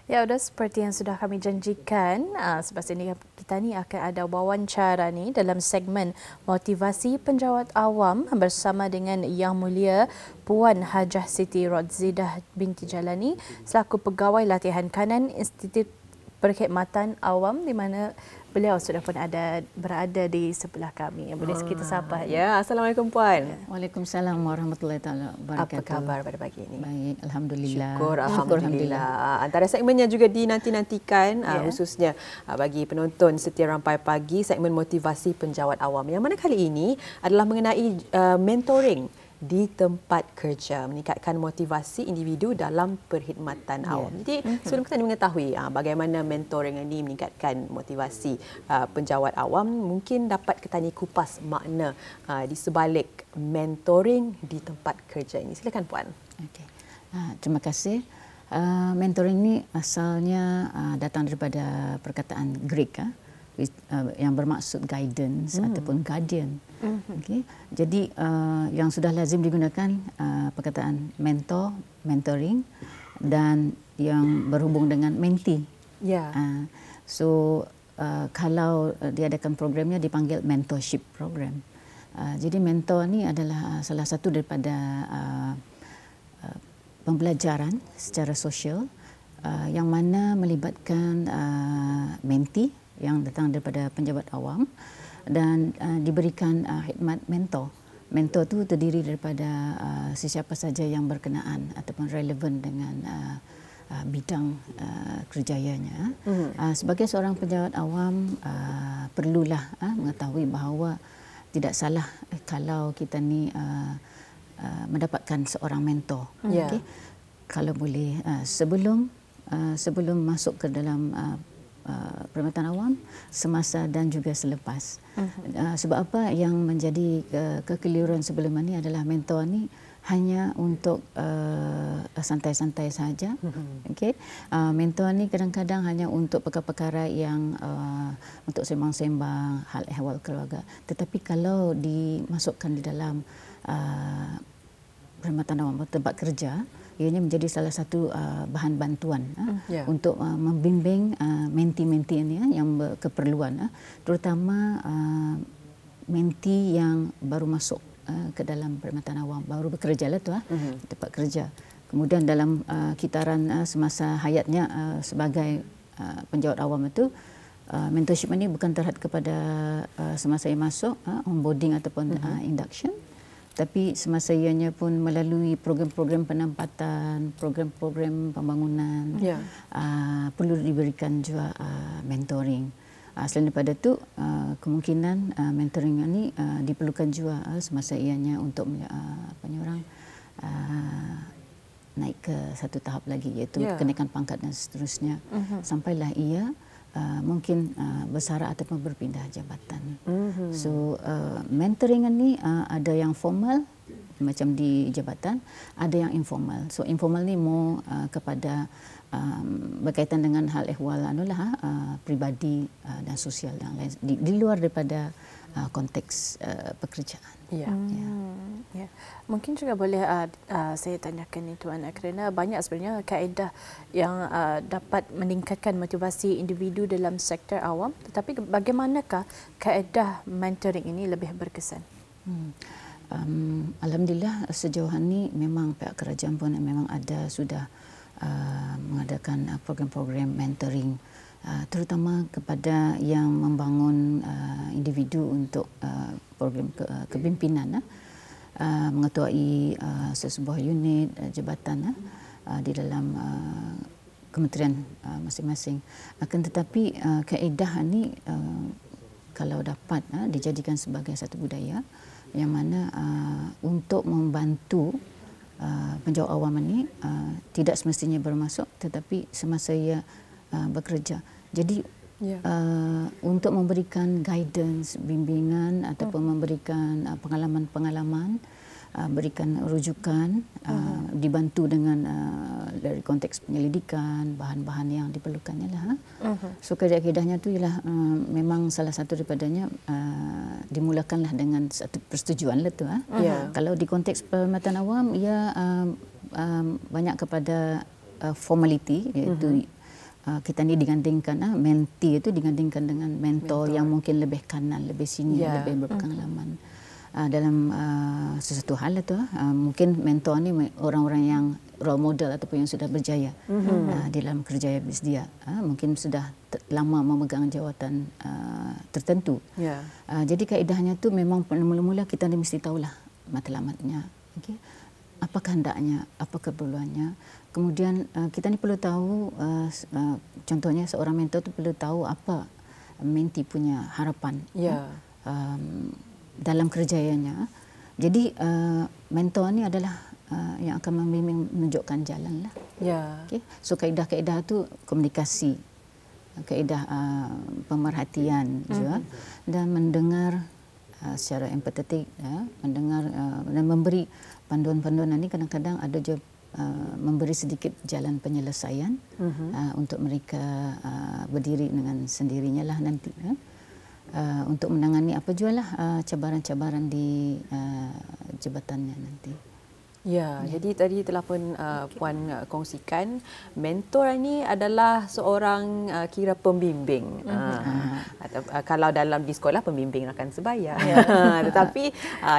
Ya, sudah seperti yang sudah kami janjikan, selepas ini kita ni akan ada wawancara ni dalam segmen motivasi penjawat awam bersama dengan Yang Mulia Puan Hajah Siti Rodzidah binti Jalani selaku pegawai latihan kanan Institut Perkhidmatan Awam, di mana beliau sudah pun berada di sebelah kami. Boleh kita sapa. Ya, Assalamualaikum Puan. Waalaikumsalam warahmatullahi taala wabarakatuh. Apa khabar pada pagi ini? Baik, alhamdulillah. Syukur, alhamdulillah. Antara segmennya juga dinanti-nantikan khususnya bagi penonton setia Rampai Pagi, segmen motivasi penjawat awam. Yang mana kali ini adalah mengenai mentoring di tempat kerja, meningkatkan motivasi individu dalam perkhidmatan awam. Jadi sebelum kita mengetahui bagaimana mentoring ini meningkatkan motivasi penjawat awam, mungkin dapat kita kupas makna di sebalik mentoring di tempat kerja ini. Silakan Puan. Okay. Terima kasih. Mentoring ini asalnya datang daripada perkataan Greek yang bermaksud guidance ataupun guardian. Okay. Jadi yang sudah lazim digunakan perkataan mentor, mentoring, dan yang berhubung dengan mentee. Yeah. Kalau diadakan programnya dipanggil mentorship program. Jadi mentor ni adalah salah satu daripada pembelajaran secara sosial yang mana melibatkan mentee yang datang daripada penjabat awam dan diberikan khidmat mentor. Mentor tu terdiri daripada sesiapa saja yang berkenaan ataupun relevan dengan bidang kerjayanya. Sebagai seorang penjawat awam, perlulah mengetahui bahawa tidak salah kalau kita ni mendapatkan seorang mentor. Okay? Kalau boleh sebelum masuk ke dalam perkhidmatan awam, semasa dan juga selepas. Sebab apa yang menjadi kekeliruan sebelum ini adalah mentor ni hanya untuk santai-santai saja. Okay? Mentor ni kadang-kadang hanya untuk perkara-perkara yang untuk sembang-sembang, hal ehwal keluarga. Tetapi kalau dimasukkan di dalam perkhidmatan awam atau tempat kerja, ianya menjadi salah satu bahan bantuan untuk membimbing mentee-mentee ini yang berkeperluan, terutama mentee yang baru masuk ke dalam perkhidmatan awam, baru bekerja lah tu tempat kerja. Kemudian dalam kitaran semasa hayatnya sebagai penjawat awam itu, mentorship ini bukan terhad kepada semasa ia masuk onboarding ataupun induction, tapi semasa ianya pun melalui program-program penampatan, program-program pembangunan, perlu diberikan juga mentoring. Selain daripada itu, kemungkinan mentoring ini diperlukan juga semasa ianya untuk naik ke satu tahap lagi, iaitu kenaikan pangkat dan seterusnya, sampailah ia mungkin bersara ataupun berpindah jabatan. Mentoring ini ada yang formal macam di jabatan, ada yang informal. So informal ni more kepada berkaitan dengan hal ehwal pribadi dan sosial yang lain di luar daripada konteks pekerjaan. Mungkin juga boleh saya tanyakan itu Tuan, kerana banyak sebenarnya kaedah yang dapat meningkatkan motivasi individu dalam sektor awam, tetapi bagaimanakah kaedah mentoring ini lebih berkesan? Alhamdulillah sejauh ini memang pihak kerajaan pun memang sudah mengadakan program-program mentoring, terutama kepada yang membangun individu untuk program kepimpinan, mengetuai sesebuah unit jabatan di dalam kementerian masing-masing. Akan tetapi kaedah ini kalau dapat dijadikan sebagai satu budaya yang mana untuk membantu penjawat awam ini tidak semestinya bermasuk, tetapi semasa ia bekerja. Jadi untuk memberikan guidance, bimbingan ataupun memberikan pengalaman-pengalaman, berikan rujukan, dibantu dengan dari konteks penyelidikan, bahan-bahan yang diperlukannya lah. So kaedah-kaedahnya tu ialah memang salah satu daripadanya dimulakanlah dengan satu persetujuan lah tu. Kalau di konteks perkhidmatan awam ia banyak kepada formality, iaitu kita ni digandingkan, mentee itu digandingkan dengan mentor yang mungkin lebih kanan, lebih senior, lebih berpengalaman dalam sesuatu hal itu. Mungkin mentor ni orang-orang yang role model ataupun yang sudah berjaya di dalam kerjaya bisnes dia. Mungkin sudah lama memegang jawatan tertentu. Jadi kaedahnya tu memang mula-mula kita ni mesti tahulah matlamatnya. Okay? Apa kehendaknya, apa keperluannya. Kemudian kita ni perlu tahu, contohnya seorang mentor tu perlu tahu apa mentee punya harapan dalam kerjayanya. Jadi mentor ni adalah yang akan membimbing, menunjukkan jalan lah. Okay? So kaedah-kaedah tu komunikasi, kaedah pemerhatian juga, dan mendengar secara empatetik, mendengar dan memberi panduan-panduan. Ini kadang-kadang ada juga memberi sedikit jalan penyelesaian untuk mereka berdiri dengan sendirinya lah nanti, untuk menangani apa jualah cabaran-cabaran di jabatannya nanti. Jadi tadi telah pun Puan kongsikan, mentor ini adalah seorang kira pembimbing. Kalau dalam di sekolah pembimbing rakan sebaya. Tetapi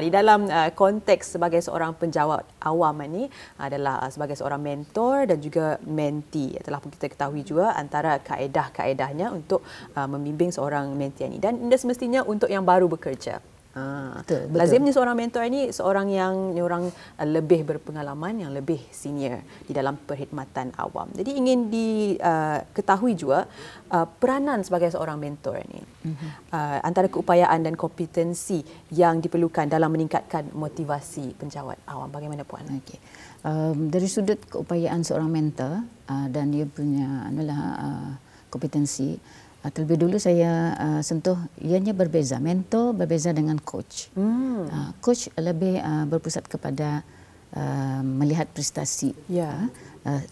di dalam konteks sebagai seorang penjawat awam ini adalah sebagai seorang mentor dan juga mentee. Telah pun kita ketahui juga antara kaedah-kaedahnya untuk membimbing seorang mentee ini, dan semestinya untuk yang baru bekerja. Betul. Lazimnya seorang mentor ini seorang yang lebih berpengalaman, yang lebih senior di dalam perkhidmatan awam. Jadi ingin diketahui juga peranan sebagai seorang mentor ini, antara keupayaan dan kompetensi yang diperlukan dalam meningkatkan motivasi penjawat awam. Bagaimana Puan? Okay. Dari sudut keupayaan seorang mentor dan dia punya kompetensi, terlebih dulu saya sentuh ianya berbeza. Mentor berbeza dengan coach. Coach lebih berpusat kepada melihat prestasi,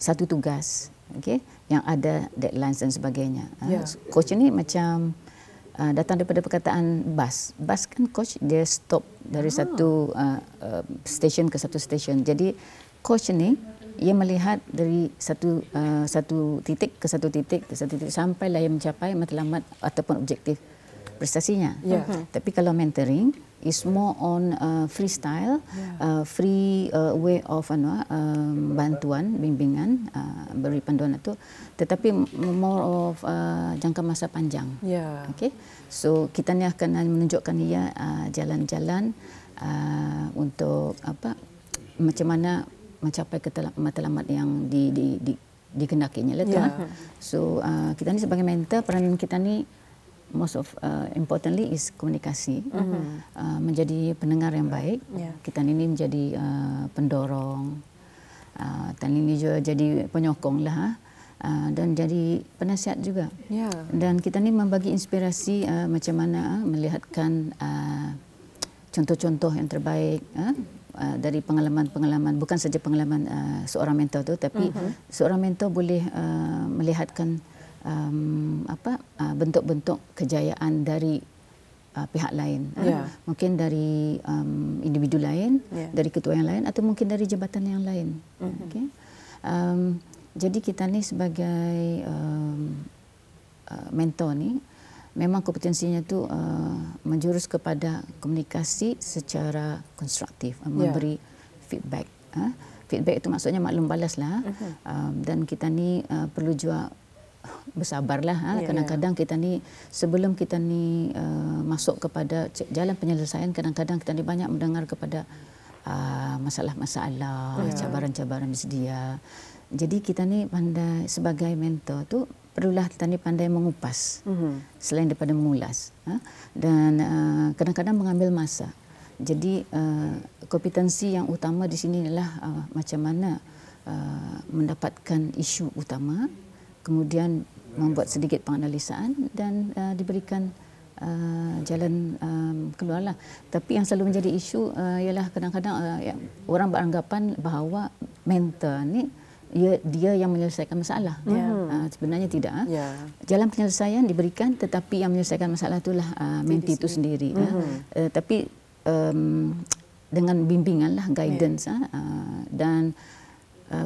satu tugas, yang ada deadlines dan sebagainya. Coach ini macam datang daripada perkataan bus. Bus kan coach dia stop dari satu stesen ke satu stesen. Jadi coach ini ia melihat dari satu titik ke satu titik sampailah ia mencapai matlamat ataupun objektif prestasinya. Tapi kalau mentoring is more on freestyle, free way of bantuan, bimbingan, beri panduan itu, tetapi more of jangka masa panjang. Okay? So kita ni akan menunjukkan ia jalan-jalan untuk macam mana mencapai matlamat yang dikenakinya lah. So kita ni sebagai mentor, peranan kita ni most of importantly is komunikasi, menjadi pendengar yang baik. Kita ni menjadi pendorong, dan ini juga jadi penyokong lah, dan jadi penasihat juga. Dan kita ni membagi inspirasi macam mana melihatkan contoh-contoh yang terbaik dari pengalaman-pengalaman, bukan saja pengalaman seorang mentor tu, tapi seorang mentor boleh melihatkan bentuk-bentuk kejayaan dari pihak lain, mungkin dari individu lain, dari ketua yang lain, atau mungkin dari jabatan yang lain. Okay? Jadi kita ni sebagai mentor ni memang kompetensinya tu menjurus kepada komunikasi secara konstruktif, memberi feedback. Feedback itu maksudnya maklum balas lah. Dan kita ni perlu juga bersabarlah. Kadang-kadang kita ni sebelum kita ni masuk kepada jalan penyelesaian, kadang-kadang kita ni banyak mendengar kepada masalah-masalah, cabaran-cabaran bersedia. Jadi kita ni pandai sebagai mentor tu perlulah kita ni pandai mengupas selain daripada mengulas, dan kadang-kadang mengambil masa. Jadi kompetensi yang utama di sini adalah macam mana mendapatkan isu utama, kemudian membuat sedikit penganalisaan dan diberikan jalan keluarlah. Tapi yang selalu menjadi isu ialah kadang-kadang orang beranggapan bahawa mentor ni dia yang menyelesaikan masalah. Sebenarnya tidak. Jalan penyelesaian diberikan, tetapi yang menyelesaikan masalah itulah mentee itu sendiri. Tapi dengan bimbingan lah, guidance, dan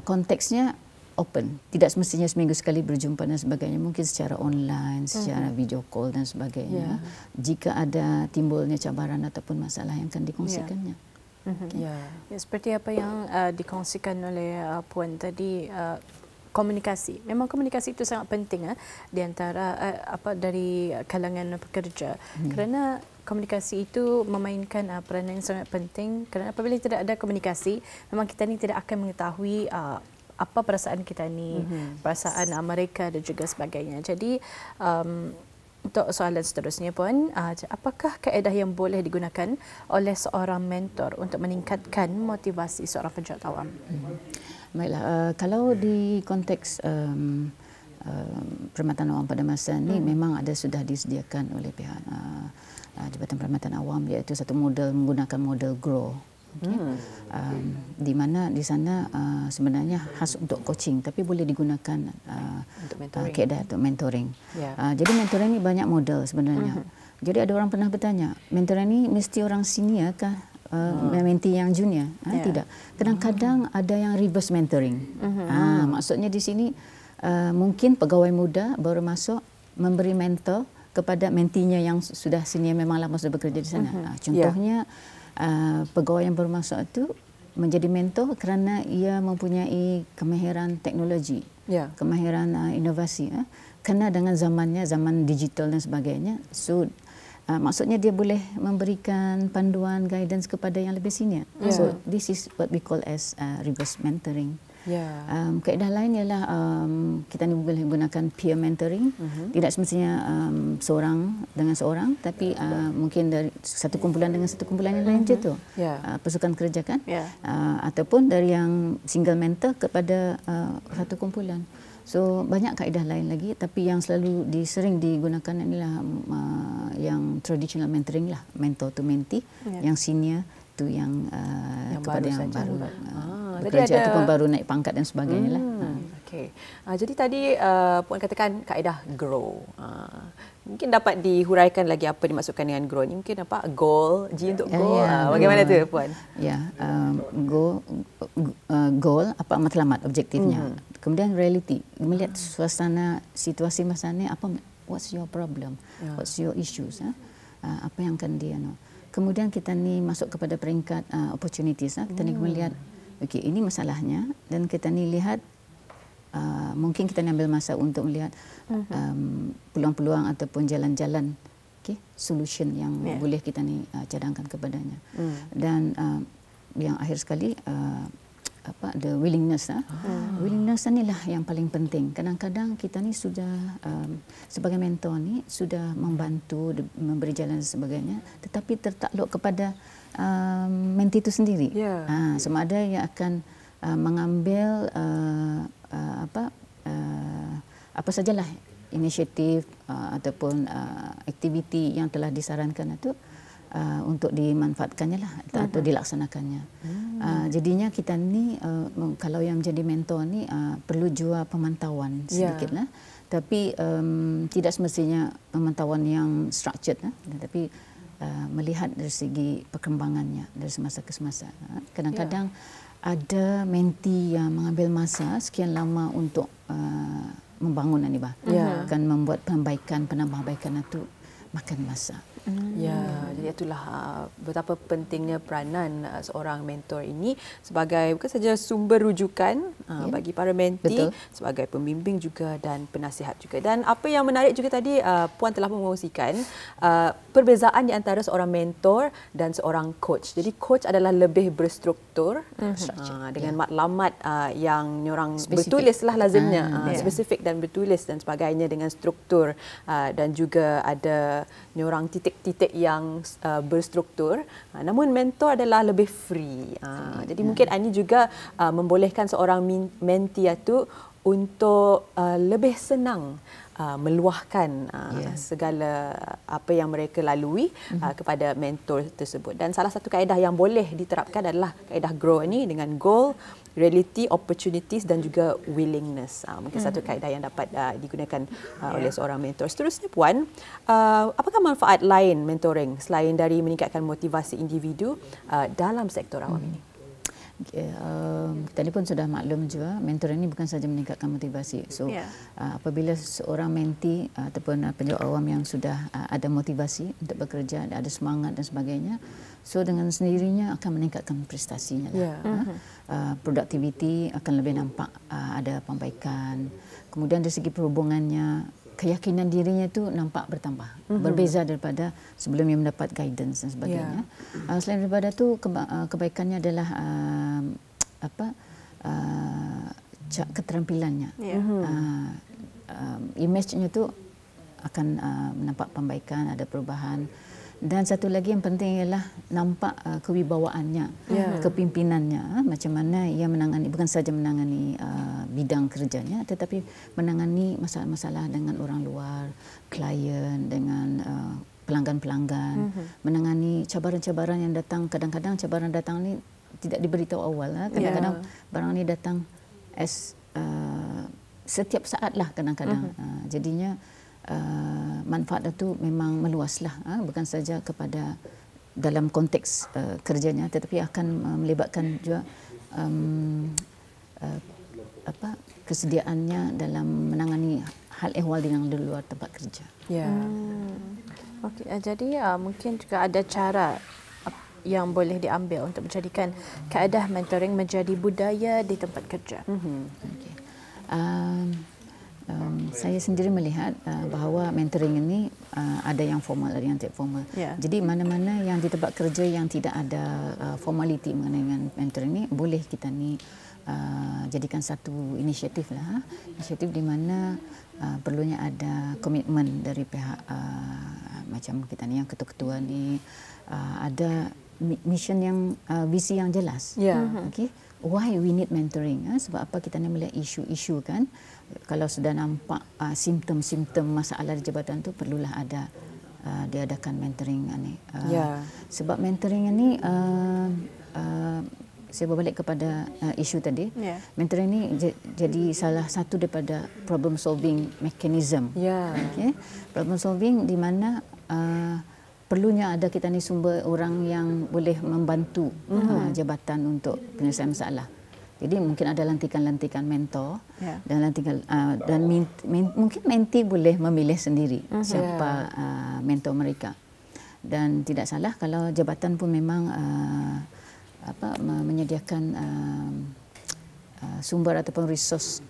konteksnya open. Tidak semestinya seminggu sekali berjumpa dan sebagainya. Mungkin secara online, secara video call dan sebagainya. Jika ada timbulnya cabaran ataupun masalah yang akan dikongsikannya. Ya, seperti apa yang dikongsikan oleh Puan tadi, komunikasi. Memang komunikasi itu sangat penting di antara dari kalangan pekerja. Kerana komunikasi itu memainkan peranan yang sangat penting. Kerana apabila tidak ada komunikasi, memang kita ni tidak akan mengetahui apa perasaan kita ni, perasaan mereka dan juga sebagainya. Jadi untuk soalan seterusnya pun, apakah kaedah yang boleh digunakan oleh seorang mentor untuk meningkatkan motivasi seorang penjawat awam? Baiklah, kalau di konteks Perkhidmatan Awam pada masa ini memang sudah disediakan oleh pihak Jabatan Perkhidmatan Awam, iaitu satu model menggunakan model GROW. Okay. Di mana di sana sebenarnya khas untuk coaching, tapi boleh digunakan kaedah untuk mentoring. Jadi mentoring ini banyak model sebenarnya. Jadi ada orang pernah bertanya, mentoring ini mesti orang senior kah? Mentee yang junior? Tidak. Kadang-kadang ada yang reverse mentoring. Maksudnya di sini mungkin pegawai muda baru masuk memberi mentor kepada mentinya yang sudah senior, memang lama sudah bekerja di sana. Contohnya pegawai yang baru masuk itu menjadi mentor kerana ia mempunyai kemahiran teknologi, kemahiran inovasi, kena dengan zamannya, zaman digital dan sebagainya. So maksudnya dia boleh memberikan panduan, guidance kepada yang lebih senior. So this is what we call as reverse mentoring. Kaedah lain ialah kita ni boleh gunakan peer mentoring. Tidak semestinya seorang dengan seorang, tapi mungkin dari satu kumpulan dengan satu kumpulan yang lain je tu. Pasukan kerja kan? Ataupun dari yang single mentor kepada satu kumpulan. So banyak kaedah lain lagi, tapi yang selalu sering digunakan inilah yang traditional mentoring lah, mentor to mentee, yang senior tu yang kepada yang baru bekerja ataupun baru naik pangkat dan sebagainya lah. Okay. Jadi tadi Puan katakan kaedah GROW. Mungkin dapat dihuraikan lagi apa dimaksudkan dengan GROW ni? Mungkin apa? Goal, G untuk goal. Bagaimana tu Puan? Goal apa matlamat objektifnya. Kemudian reality, melihat suasana situasi masa ni, what's your problem? What's your issues? Apa yang akan dia Kemudian kita ni masuk kepada peringkat opportunities. Kita ni melihat, okey, ini masalahnya, dan kita ni lihat mungkin kita ni ambil masa untuk melihat peluang-peluang ataupun jalan-jalan, solution yang boleh kita ni cadangkan kepadanya. Dan yang akhir sekali the willingness. Willingness inilah yang paling penting. Kadang-kadang kita ni sudah sebagai mentor ni sudah membantu, memberi jalan dan sebagainya, tetapi tertakluk kepada mentee itu sendiri. Sama ada yang akan mengambil apa sajalah inisiatif ataupun aktiviti yang telah disarankan itu untuk dimanfaatkannya lah atau dilaksanakannya. Jadinya kita ni kalau yang menjadi mentor ni perlu juga pemantauan sedikit lah. Tapi tidak semestinya pemantauan yang structured, tetapi melihat dari segi perkembangannya dari semasa ke semasa. Kadang-kadang ada mentee yang mengambil masa sekian lama untuk membangun ni kan membuat penambahbaikan itu makan masa. Jadi itulah betapa pentingnya peranan seorang mentor ini sebagai bukan saja sumber rujukan bagi para mentee, sebagai pembimbing juga dan penasihat juga. Dan apa yang menarik juga tadi Puan telah mengongsikan perbezaan di antara seorang mentor dan seorang coach. Jadi coach adalah lebih berstruktur dengan matlamat yang orang bertulis lah lazimnya, spesifik dan bertulis dan sebagainya dengan struktur, dan juga ada orang titik-titik yang berstruktur. Namun mentor adalah lebih free. Jadi mungkin ini juga membolehkan seorang mentee itu untuk lebih senang meluahkan segala apa yang mereka lalui kepada mentor tersebut. Dan salah satu kaedah yang boleh diterapkan adalah kaedah GROW ini dengan goal, reality, opportunities dan juga willingness. Mungkin satu kaedah yang dapat digunakan oleh seorang mentor. Seterusnya Puan, apakah manfaat lain mentoring selain dari meningkatkan motivasi individu dalam sektor awam ini? Tadi pun sudah maklum juga, mentoring ini bukan saja meningkatkan motivasi. So apabila seorang menti ataupun penjawat awam yang sudah ada motivasi untuk bekerja, ada semangat dan sebagainya, so dengan sendirinya akan meningkatkan prestasinya. Produktiviti akan lebih nampak ada perbaikan. Kemudian dari segi perhubungannya, keyakinan dirinya itu nampak bertambah, berbeza daripada sebelumnya mendapat guidance dan sebagainya. Selain daripada itu, kebaikannya adalah keterampilannya. Image-nya itu akan nampak perbaikan, ada perubahan. Dan satu lagi yang penting ialah nampak kewibawaannya, kepimpinannya, macam mana ia menangani, bukan saja menangani bidang kerjanya, tetapi menangani masalah-masalah dengan orang luar, klien, dengan pelanggan-pelanggan, menangani cabaran-cabaran yang datang. Kadang-kadang cabaran datang ni tidak diberitahu awal. Kadang-kadang barang ni datang setiap saat lah kadang-kadang. Jadinya manfaat itu memang meluaslah, bukan saja kepada dalam konteks kerjanya, tetapi akan melibatkan juga kesediaannya dalam menangani hal ehwal yang di luar tempat kerja. Okey, jadi mungkin juga ada cara yang boleh diambil untuk menjadikan kaedah mentoring menjadi budaya di tempat kerja. Okay. Saya sendiri melihat bahawa mentoring ini ada yang formal, ada yang tidak formal. Jadi mana-mana yang di tempat kerja yang tidak ada formaliti mengenai dengan mentoring ini, boleh kita ni jadikan satu inisiatif lah. Inisiatif di mana perlunya ada komitmen dari pihak macam kita ni yang ketua-ketua ni, ada mission yang visi yang jelas. Okay. Why we need mentoring? Sebab apa kita ni melihat isu-isu kan? Kalau sudah nampak simptom-simptom masalah di jabatan tu, perlulah ada diadakan mentoring ni. Sebab mentoring ini saya berbalik kepada isu tadi. Mentoring ini jadi salah satu daripada problem solving mechanism. Okay? Problem solving di mana perlunya ada kita ni sumber orang yang boleh membantu jabatan untuk penyelesaian masalah. Jadi mungkin ada lantikan-lantikan mentor dan lantikan mungkin menti boleh memilih sendiri siapa mentor mereka. Dan tidak salah kalau jabatan pun memang menyediakan sumber ataupun resource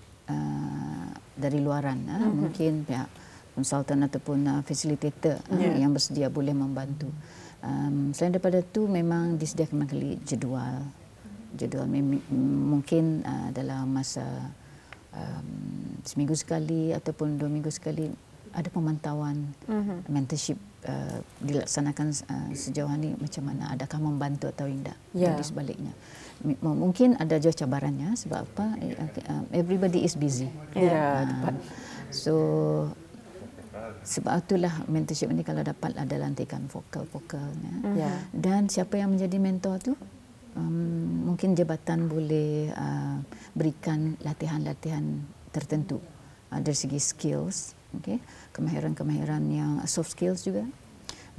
dari luaran, mungkin pihak konsultan ataupun facilitator yang bersedia boleh membantu. Selain daripada itu, memang disediakan kali jadual mungkin dalam masa seminggu sekali ataupun 2 minggu sekali ada pemantauan mentorship dilaksanakan sejauh ini macam mana, adakah membantu atau tidak. Jadi sebaliknya mungkin ada juga cabarannya sebab apa, everybody is busy. So sebab itulah mentorship ini kalau dapat ada lantikan vokal-vokalnya. Dan siapa yang menjadi mentor tu mungkin jabatan boleh berikan latihan-latihan tertentu dari segi skills, kemahiran-kemahiran yang soft skills juga,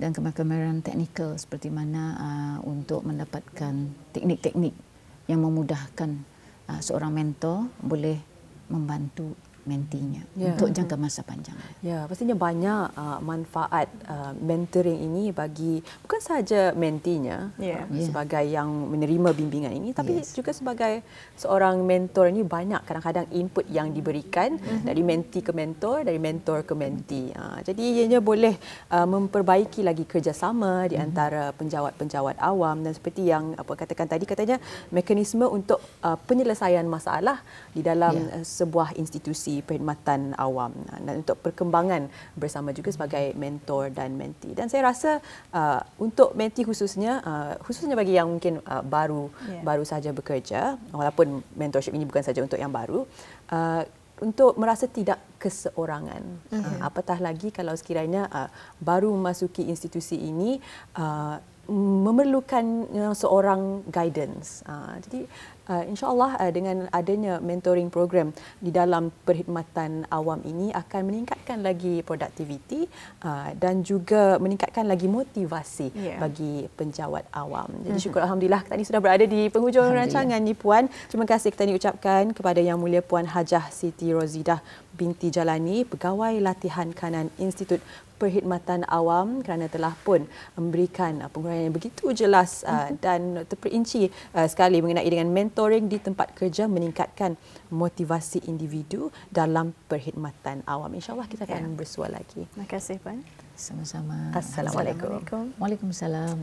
dan kemahiran teknikal seperti mana untuk mendapatkan teknik-teknik yang memudahkan seorang mentor boleh membantu mentinya untuk jangka masa panjang. Pastinya banyak manfaat mentoring ini bagi bukan saja mentinya sebagai yang menerima bimbingan ini, tapi juga sebagai seorang mentor ini banyak kadang-kadang input yang diberikan dari menti ke mentor, dari mentor ke menti. Jadi ianya boleh memperbaiki lagi kerjasama di antara penjawat-penjawat awam, dan seperti yang katakan tadi, katanya mekanisme untuk penyelesaian masalah di dalam sebuah institusi perkhidmatan awam, dan untuk perkembangan bersama juga sebagai mentor dan menti. Dan saya rasa untuk menti khususnya bagi yang mungkin baru saja bekerja, walaupun mentorship ini bukan saja untuk yang baru, untuk merasa tidak keseorangan. Apatah lagi kalau sekiranya baru memasuki institusi ini, memerlukan seorang guidance. Jadi insya-Allah dengan adanya mentoring program di dalam perkhidmatan awam ini akan meningkatkan lagi produktiviti dan juga meningkatkan lagi motivasi bagi penjawat awam. Jadi syukur alhamdulillah kita ni sudah berada di penghujung rancangan ni Puan. Terima kasih kita ni ucapkan kepada Yang Mulia Puan Hajah Siti Rozidah binti Jalani, Pegawai Latihan Kanan Institut Perkhidmatan Awam, kerana telah pun memberikan penguraian yang begitu jelas dan terperinci sekali mengenai dengan mentoring di tempat kerja meningkatkan motivasi individu dalam perkhidmatan awam. InsyaAllah kita akan bersua lagi. Terima kasih Puan. Sama-sama. Assalamualaikum. Waalaikumsalam.